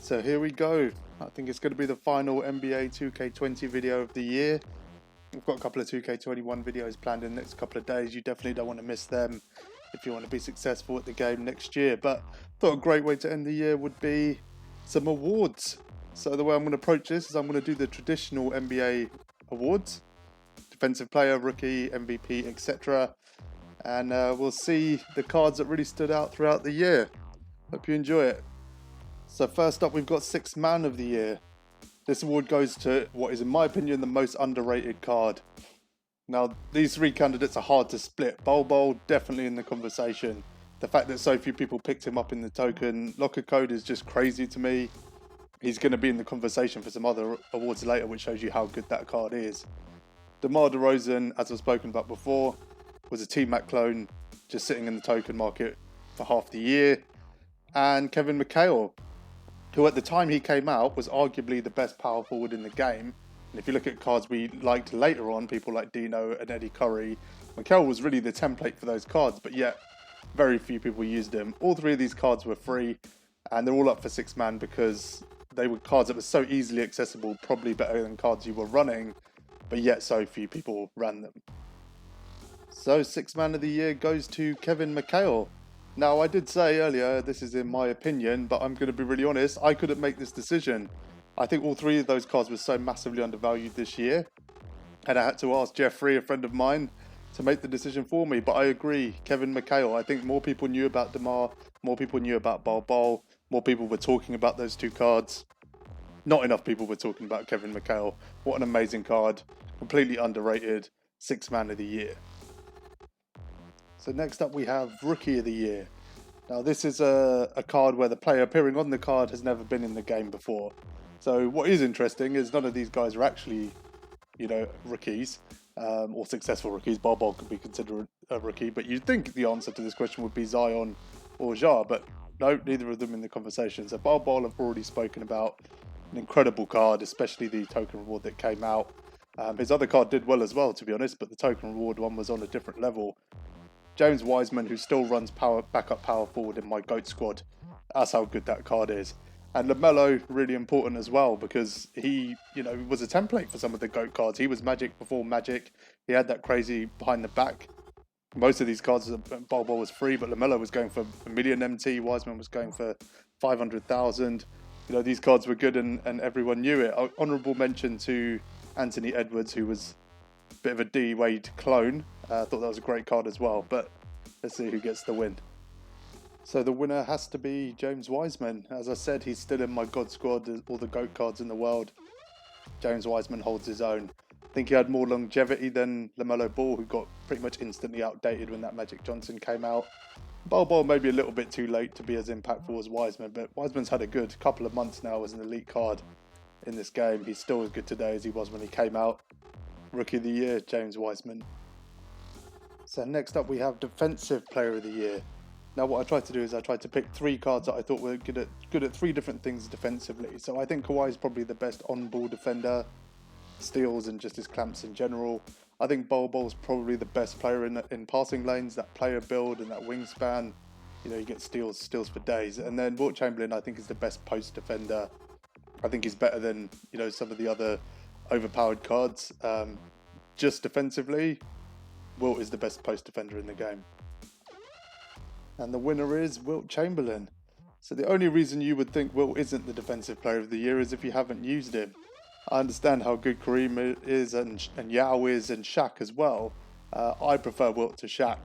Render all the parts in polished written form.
So here we go. I think it's going to be the final NBA 2K20 video of the year. We've got a couple of 2K21 videos planned in the next couple of days. You definitely don't want to miss them if you want to be successful at the game next year. But I thought a great way to end the year would be some awards. So the way I'm going to approach this is I'm going to do the traditional NBA awards. Defensive player, rookie, MVP, etc. And we'll see the cards that really stood out throughout the year. Hope you enjoy it. So first up, we've got Sixth Man of the Year. This award goes to what is, in my opinion, the most underrated card. Now, these three candidates are hard to split. Bol Bol definitely in the conversation. The fact that so few people picked him up in the token locker code is just crazy to me. He's going to be in the conversation for some other awards later, which shows you how good that card is. DeMar DeRozan, as I've spoken about before, was a T-Mac clone just sitting in the token market for half the year. And Kevin McHale, who at the time he came out was arguably the best power forward in the game. And if you look at cards we liked later on, people like Dino and Eddie Curry, McHale was really the template for those cards, but yet very few people used him. All three of these cards were free, and they're all up for Sixth Man because they were cards that were so easily accessible, probably better than cards you were running, but yet so few people ran them. So Sixth Man of the Year goes to Kevin McHale. Now, I did say earlier, this is in my opinion, but I'm going to be really honest, I couldn't make this decision. I think all three of those cards were so massively undervalued this year, and I had to ask Jeffrey, a friend of mine, to make the decision for me. But I agree, Kevin McHale, I think more people knew about DeMar, more people knew about Bol Bol, more people were talking about those two cards. Not enough people were talking about Kevin McHale. What an amazing card, completely underrated, Sixth Man of the Year. So next up we have Rookie of the Year. Now this is a card where the player appearing on the card has never been in the game before. So what is interesting is none of these guys are actually, rookies or successful rookies. Bol Bol could be considered a rookie, but you'd think the answer to this question would be Zion or Ja, but no, neither of them in the conversation. So Bol Bol I've already spoken about. An incredible card, especially the token reward that came out. His other card did well as well, to be honest, but the token reward one was on a different level. James Wiseman, who still runs backup power forward in my GOAT squad. That's how good that card is. And LaMelo, really important as well, because he, was a template for some of the GOAT cards. He was Magic before Magic. He had that crazy behind the back. Most of these cards, Bol Bol was free, but LaMelo was going for a million MT. Wiseman was going for 500,000. These cards were good and everyone knew it. Honourable mention to Anthony Edwards, who was a bit of a D-Wade clone. I thought that was a great card as well, but let's see who gets the win. So the winner has to be James Wiseman. As I said, he's still in my God squad, all the GOAT cards in the world. James Wiseman holds his own. I think he had more longevity than LaMelo Ball, who got pretty much instantly outdated when that Magic Johnson came out. Bol Bol maybe a little bit too late to be as impactful as Wiseman, but Wiseman's had a good couple of months now as an elite card in this game. He's still as good today as he was when he came out. Rookie of the Year, James Wiseman. So next up we have Defensive Player of the Year. Now what I tried to do is I tried to pick three cards that I thought were good at three different things defensively. So I think Kawhi is probably the best on-ball defender, steals and just his clamps in general. I think Bol Bol's probably the best player in passing lanes, that player build and that wingspan. You get steals for days. And then Wilt Chamberlain I think is the best post defender. I think he's better than some of the other overpowered cards. Just defensively, Wilt is the best post defender in the game. And the winner is Wilt Chamberlain. So the only reason you would think Wilt isn't the Defensive Player of the Year is if you haven't used him. I understand how good Kareem is and Yao is and Shaq as well. I prefer Wilt to Shaq.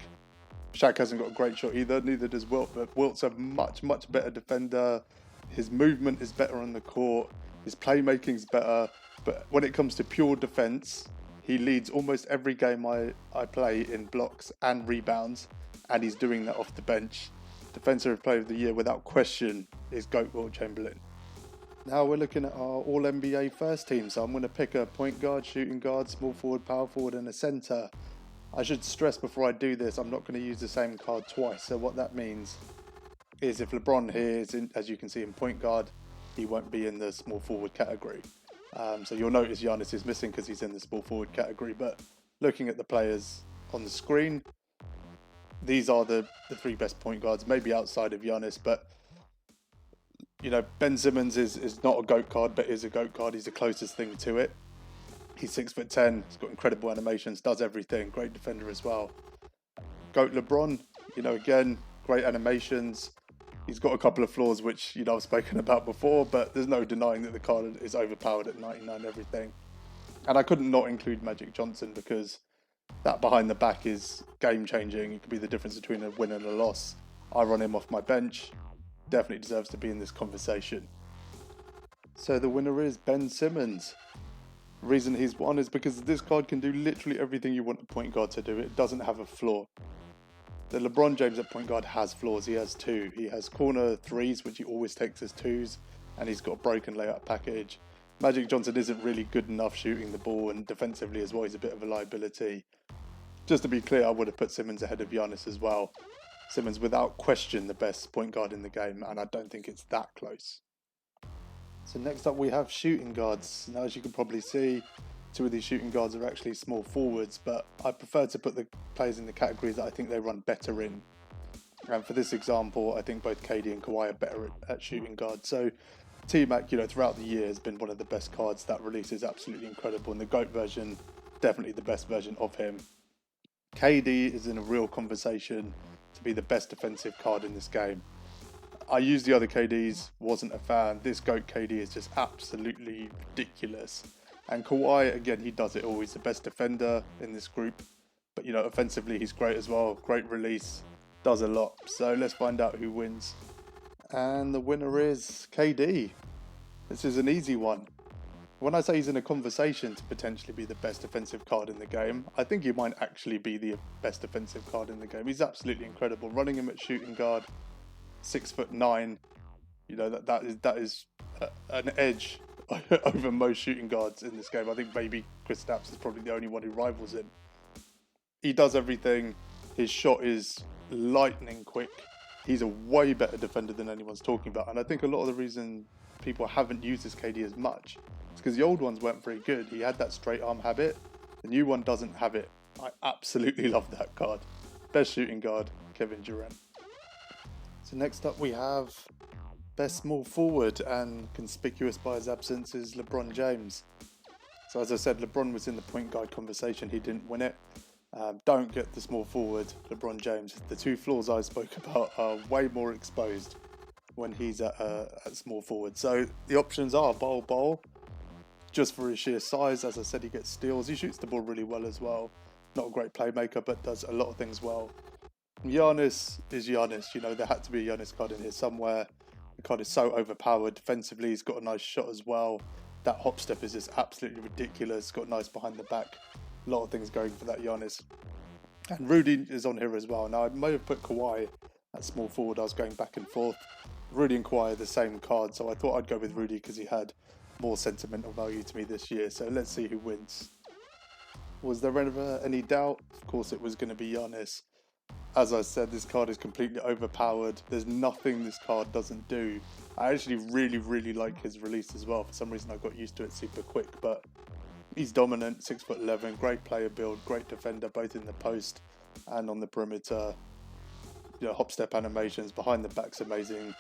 Shaq hasn't got a great shot either, neither does Wilt, but Wilt's a much, much better defender. His movement is better on the court. His playmaking's better. But when it comes to pure defense, he leads almost every game I play in blocks and rebounds, and he's doing that off the bench. Defensive Player of the Year, without question, is GOAT Wilt Chamberlain. Now we're looking at our All-NBA first team, so I'm going to pick a point guard, shooting guard, small forward, power forward, and a centre. I should stress before I do this, I'm not going to use the same card twice, so what that means is if LeBron here is, as you can see, in point guard, he won't be in the small forward category. So you'll notice Giannis is missing because he's in the small forward category, but looking at the players on the screen, these are the three best point guards, maybe outside of Giannis, but You know, Ben Simmons is not a GOAT card, but is a GOAT card. He's the closest thing to it. He's 6'10", he's got incredible animations, does everything, great defender as well. GOAT LeBron, you know, again, great animations. He's got a couple of flaws which, you know, I've spoken about before, but there's no denying that the card is overpowered at 99 everything. And I couldn't not include Magic Johnson because that behind the back is game changing. It could be the difference between a win and a loss. I run him off my bench. Definitely deserves to be in this conversation. So the winner is Ben Simmons. The reason he's won is because this card can do literally everything you want a point guard to do. It doesn't have a flaw. The LeBron James at point guard has flaws. He has two. He has corner threes, which he always takes as twos, and he's got a broken layout package. Magic Johnson isn't really good enough shooting the ball, and defensively as well, he's a bit of a liability. Just to be clear, I would have put Simmons ahead of Giannis as well. Simmons, without question, the best point guard in the game, and I don't think it's that close. So next up we have shooting guards. Now, as you can probably see, two of these shooting guards are actually small forwards, but I prefer to put the players in the categories that I think they run better in. And for this example, I think both KD and Kawhi are better at shooting guard. So T-Mac, you know, throughout the year has been one of the best cards. That release is absolutely incredible, and the GOAT version, definitely the best version of him. KD is in a real conversation to be the best defensive card in this game. I used the other KDs, wasn't a fan. This GOAT KD is just absolutely ridiculous. And Kawhi, again, he does it all. He's the best defender in this group. But, you know, offensively, he's great as well. Great release, does a lot. So let's find out who wins. And the winner is KD. This is an easy one. When I say he's in a conversation to potentially be the best defensive card in the game, I think he might actually be the best defensive card in the game. He's absolutely incredible. Running him at shooting guard, 6'9", you know, that is an edge over most shooting guards in this game. I think maybe Kristaps is probably the only one who rivals him. He does everything. His shot is lightning quick. He's a way better defender than anyone's talking about. And I think a lot of the reason people haven't used this KD as much is because the old ones weren't very good. He had that straight arm habit. The new one doesn't have it. I absolutely love that card. Best shooting guard, Kevin Durant. So next up we have best small forward, and conspicuous by his absence is LeBron James. So as I said, LeBron was in the point guard conversation. He didn't win it. Don't get the small forward, LeBron James. The two flaws I spoke about are way more exposed when he's at small forward. So the options are Bol, just for his sheer size. As I said, he gets steals. He shoots the ball really well as well. Not a great playmaker, but does a lot of things well. Giannis is Giannis. You know, there had to be a Giannis card in here somewhere. The card is so overpowered. Defensively, he's got a nice shot as well. That hop step is just absolutely ridiculous. Got nice behind the back. A lot of things going for that Giannis. And Rudy is on here as well. Now, I may have put Kawhi at small forward. I was going back and forth. Rudy and Kawhi are the same card, so I thought I'd go with Rudy because he had more sentimental value to me this year. So let's see who wins. Was there ever any doubt? Of course, it was going to be Giannis. As I said, this card is completely overpowered. There's nothing this card doesn't do. I actually really like his release as well. For some reason, I got used to it super quick, but he's dominant, 6'11", great player build, great defender, both in the post and on the perimeter. You know, hop step animations, behind the back's amazing.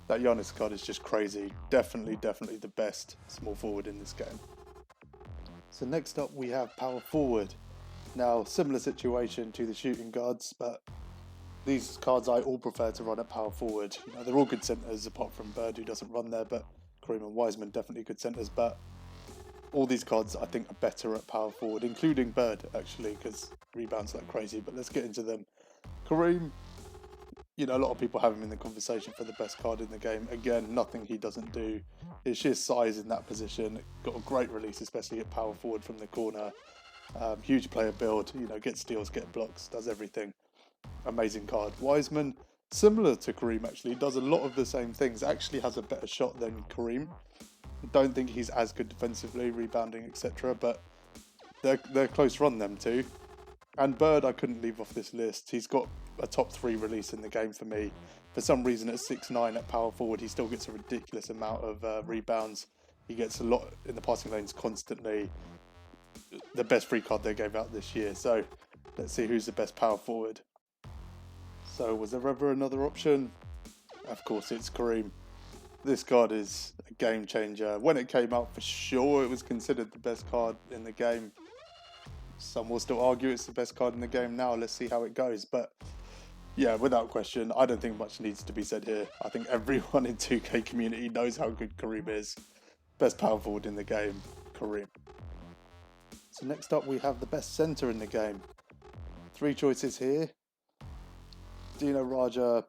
That Giannis card is just crazy. Definitely the best small forward in this game. So next up, we have power forward. Now, similar situation to the shooting guards, but these cards I all prefer to run at power forward. You know, they're all good centers apart from Bird, who doesn't run there, but Kareem and Wiseman definitely good centers. But all these cards I think are better at power forward, including Bird actually, because rebounds like crazy. But let's get into them. Kareem, you know, a lot of people have him in the conversation for the best card in the game. Again, nothing he doesn't do. His sheer size in that position, got a great release, especially at power forward from the corner. Huge player build, you know, gets steals, gets blocks, does everything. Amazing card. Wiseman, similar to Kareem actually, does a lot of the same things. Actually has a better shot than Kareem. Don't think he's as good defensively, rebounding, etc. But they're close run, them two. And Bird, I couldn't leave off this list. He's got a top 3 release in the game for me. For some reason, at 6'9" at power forward, he still gets a ridiculous amount of rebounds. He gets a lot in the passing lanes constantly. The best free card they gave out this year. So let's see who's the best power forward. So was there ever another option? Of course, it's Kareem. This card is a game changer. When it came out, for sure, it was considered the best card in the game. Some will still argue it's the best card in the game now. Let's see how it goes. But yeah, without question, I don't think much needs to be said here. I think everyone in 2K community knows how good Kareem is. Best power forward in the game, Kareem. So next up we have the best centre in the game. 3 choices here. Dino Raja,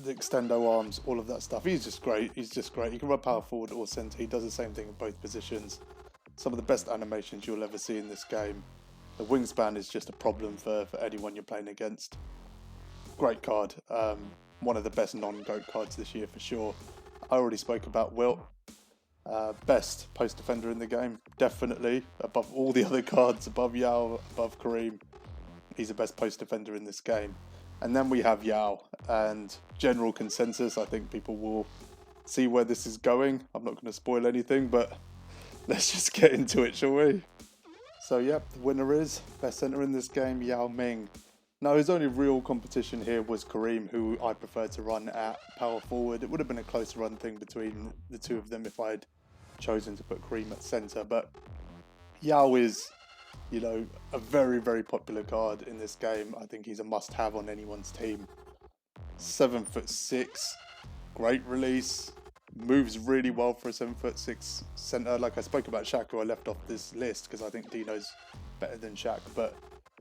the extendo arms, all of that stuff. He's just great. He can run power forward or centre. He does the same thing in both positions. Some of the best animations you'll ever see in this game. The wingspan is just a problem for anyone you're playing against. Great card. One of the best non-GOAT cards this year for sure. I already spoke about Wilt. Best post defender in the game, definitely. Above all the other cards, above Yao, above Kareem. He's the best post defender in this game. And then we have Yao, and general consensus, I think people will see where this is going. I'm not going to spoil anything, but let's just get into it, shall we? So yep, the winner is best centre in this game, Yao Ming. Now his only real competition here was Kareem, who I prefer to run at power forward. It would have been a close run thing between the two of them if I'd chosen to put Kareem at centre, but Yao is, you know, a very, very popular card in this game. I think he's a must-have on anyone's team. 7'6", great release, moves really well for a 7'6" centre. Like I spoke about Shaq, who I left off this list because I think Dino's better than Shaq. But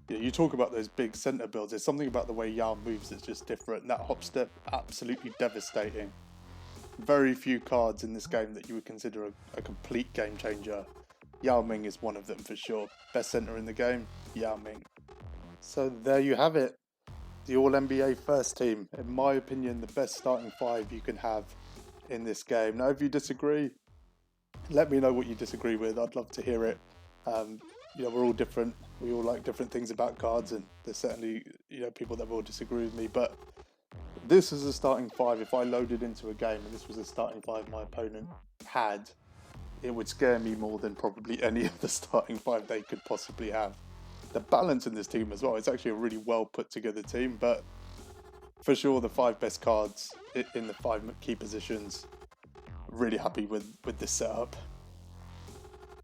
yeah, you talk about those big centre builds. There's something about the way Yao moves that's just different. That hop step, absolutely devastating. Very few cards in this game that you would consider a complete game changer. Yao Ming is one of them for sure. Best centre in the game, Yao Ming. So there you have it. The All-NBA first team. In my opinion, the best starting 5 you can have in this game. Now, if you disagree, let me know what you disagree with. I'd love to hear it. You know, we're all different. We all like different things about cards, and there's certainly, you know, people that will disagree with me. But this is a starting 5. If I loaded into a game and this was a starting 5 my opponent had, it would scare me more than probably any of the starting 5 they could possibly have. The balance in this team as well, it's actually a really well put together team, but for sure the 5 best cards in the 5 key positions. Really happy with this setup.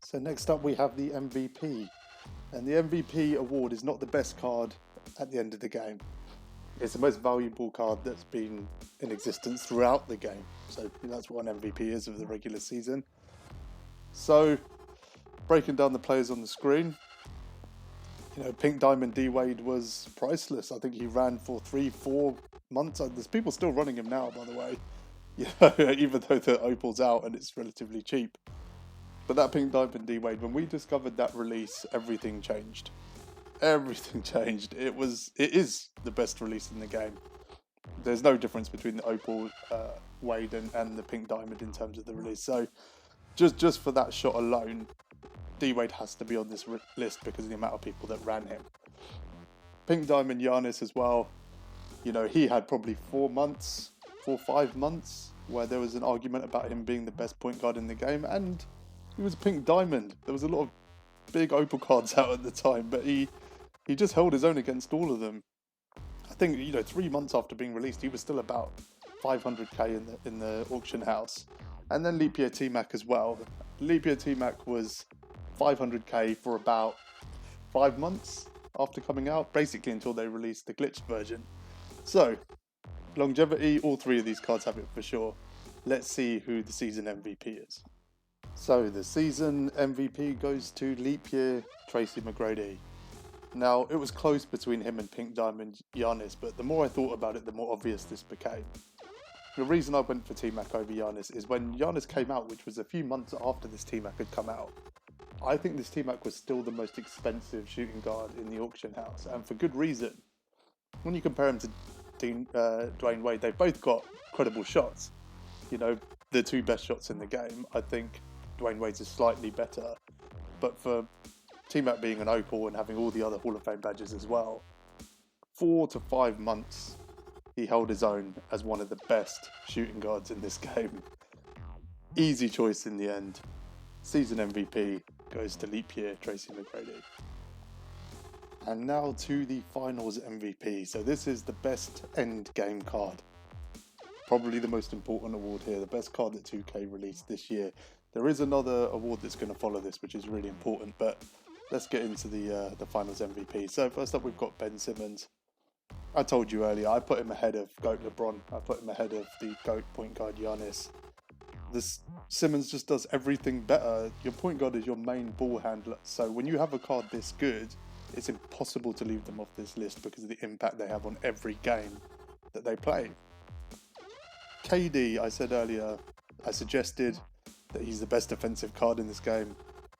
So next up we have the MVP. And the MVP award is not the best card at the end of the game. It's the most valuable card that's been in existence throughout the game. So that's what an MVP is of the regular season. So, breaking down the players on the screen, you know, Pink Diamond D-Wade was priceless. I think he ran for 3-4 months. There's people still running him now, by the way. You know, even though the Opal's out and it's relatively cheap. But that Pink Diamond D-Wade, when we discovered that release, everything changed. Everything changed. It is the best release in the game. There's no difference between the Opal Wade and the Pink Diamond in terms of the release. So, just for that shot alone, D-Wade has to be on this list because of the amount of people that ran him. Pink Diamond Giannis as well. You know, he had probably 4 or 5 months where there was an argument about him being the best point guard in the game, and he was Pink Diamond. There was a lot of big Opal cards out at the time, but he just held his own against all of them. I think, you know, 3 months after being released, he was still about 500k in the auction house. And then Leap Year T-Mac as well. Leap Year T-Mac was 500k for about 5 months after coming out, basically until they released the glitched version. So, longevity, all 3 of these cards have it for sure. Let's see who the season MVP is. So, the season MVP goes to Leap Year Tracy McGrady. Now, it was close between him and Pink Diamond Giannis, but the more I thought about it, the more obvious this became. The reason I went for T-Mac over Giannis is when Giannis came out, which was a few months after this T-Mac had come out, I think this T-Mac was still the most expensive shooting guard in the auction house, and for good reason. When you compare him to Dwayne Wade, they've both got credible shots. You know, the 2 best shots in the game. I think Dwayne Wade's is slightly better, but for T-Mac being an Opal and having all the other Hall of Fame badges as well, 4 to 5 months he held his own as one of the best shooting guards in this game. Easy choice in the end. Season MVP goes to Leap Year Tracy McGrady. And now to the finals MVP. So this is the best end game card. probably the most important award here, the best card that 2K released this year. There is another award that's going to follow this, which is really important, but let's get into the finals MVP. So first up, we've got Ben Simmons. I told you earlier, I put him ahead of GOAT LeBron. I put him ahead of the GOAT point guard Giannis. This Simmons just does everything better. Your point guard is your main ball handler. So when you have a card this good, it's impossible to leave them off this list because of the impact they have on every game that they play. KD, I said earlier, I suggested that he's the best defensive card in this game.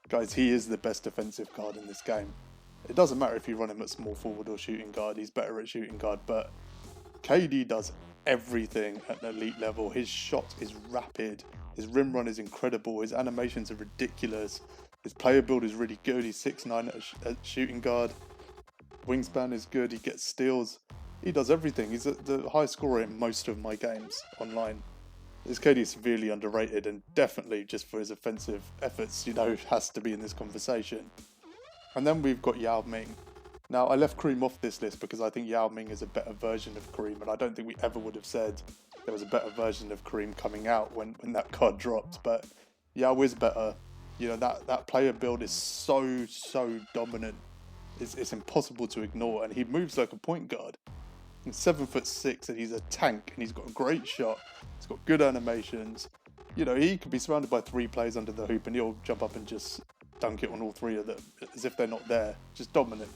Guys, he is the best defensive card in this game. It doesn't matter if you run him at small forward or shooting guard, he's better at shooting guard, but KD does everything at an elite level. His shot is rapid, his rim run is incredible, his animations are ridiculous, his player build is really good, he's 6'9" at shooting guard, wingspan is good, he gets steals, he does everything. He's the high scorer in most of my games online. This KD is severely underrated, and definitely just for his offensive efforts, has to be in this conversation. And then we've got Yao Ming. Now, I left Kareem off this list because I think Yao Ming is a better version of Kareem, and I don't think we ever would have said there was a better version of Kareem coming out when that card dropped. But Yao is better. That player build is so dominant. It's impossible to ignore, and he moves like a point guard. He's 7'6", and he's a tank, and he's got a great shot. He's got good animations. He could be surrounded by 3 players under the hoop, and he'll jump up and just dunk it on all 3 of them as if they're not there. Just dominant.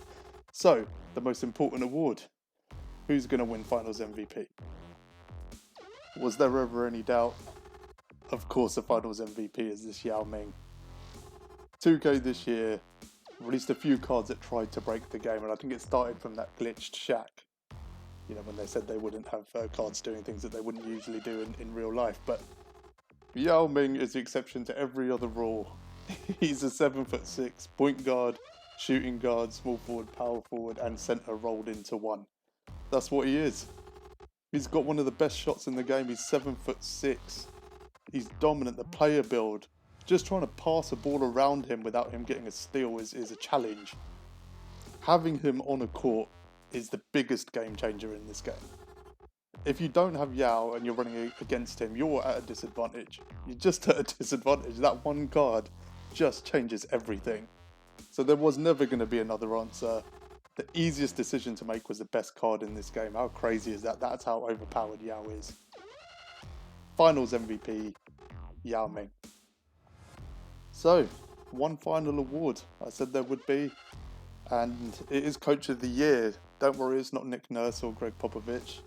So, the most important award. Who's going to win Finals MVP? Was there ever any doubt? Of course, the Finals MVP is this Yao Ming. 2K this year released a few cards that tried to break the game, and I think it started from that glitched Shaq. When they said they wouldn't have cards doing things that they wouldn't usually do in real life. But Yao Ming is the exception to every other rule. He's a 7'6" point guard, shooting guard, small forward, power forward, and center rolled into one. That's what he is. He's got one of the best shots in the game. He's 7'6". He's dominant. The player build, just trying to pass a ball around him without him getting a steal is a challenge. Having him on a court is the biggest game changer in this game. If you don't have Yao and you're running against him, you're at a disadvantage. You're just at a disadvantage. That one card just changes everything. So there was never going to be another answer. The easiest decision to make was the best card in this game. How crazy is that? That's how overpowered Yao is. Finals MVP, Yao Ming. So, one final award. I said there would be. And it is Coach of the Year. Don't worry, it's not Nick Nurse or Greg Popovich.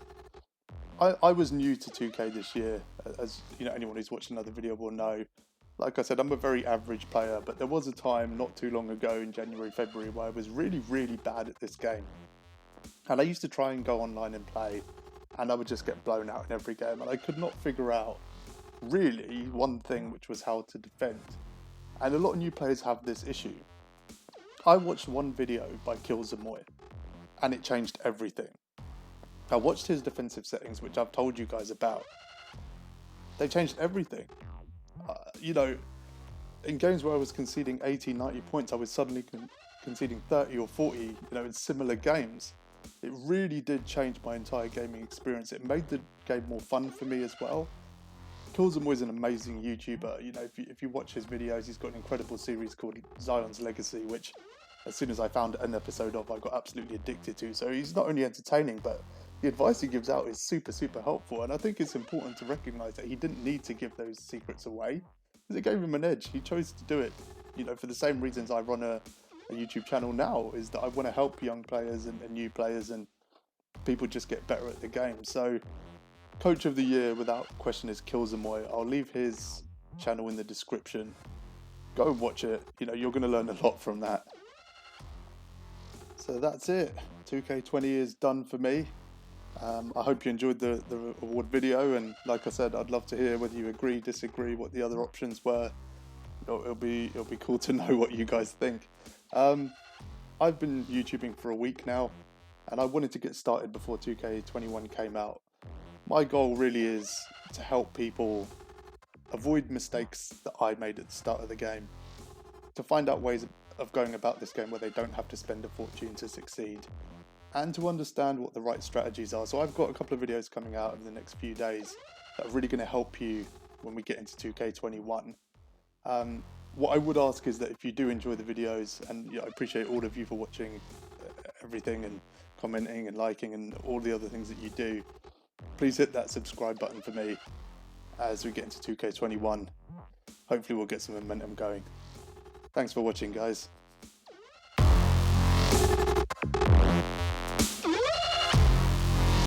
I was new to 2K this year, as anyone who's watched another video will know. Like I said, I'm a very average player, but there was a time not too long ago in January, February, where I was really bad at this game. And I used to try and go online and play, and I would just get blown out in every game, and I could not figure out really one thing, which was how to defend. And a lot of new players have this issue. I watched one video by Killzamoy, and it changed everything. I watched his defensive settings, which I've told you guys about. They changed everything. In games where I was conceding 80, 90 points, I was suddenly conceding 30 or 40, in similar games. It really did change my entire gaming experience. It made the game more fun for me as well. Killzamoy is an amazing YouTuber. If you watch his videos, he's got an incredible series called Zion's Legacy, which as soon as I found an episode of, I got absolutely addicted to. So he's not only entertaining, but the advice he gives out is super helpful. And I think it's important to recognise that he didn't need to give those secrets away, because it gave him an edge. He chose to do it, for the same reasons I run a YouTube channel now, is that I want to help young players and new players, and people just get better at the game. So Coach of the Year, without question, is Killzamoy. I'll leave his channel in the description. Go and watch it. You're going to learn a lot from that. So that's it. 2K20 is done for me. I hope you enjoyed the award video, and like I said, I'd love to hear whether you agree, disagree, what the other options were. It'll be cool to know what you guys think. I've been YouTubing for a week now, and I wanted to get started before 2K21 came out. My goal really is to help people avoid mistakes that I made at the start of the game, to find out ways of going about this game where they don't have to spend a fortune to succeed, and to understand what the right strategies are. So I've got a couple of videos coming out in the next few days that are really going to help you when we get into 2K21. What I would ask is that if you do enjoy the videos, and I appreciate all of you for watching everything and commenting and liking and all the other things that you do, please hit that subscribe button for me as we get into 2K21. Hopefully we'll get some momentum going. Thanks for watching, guys.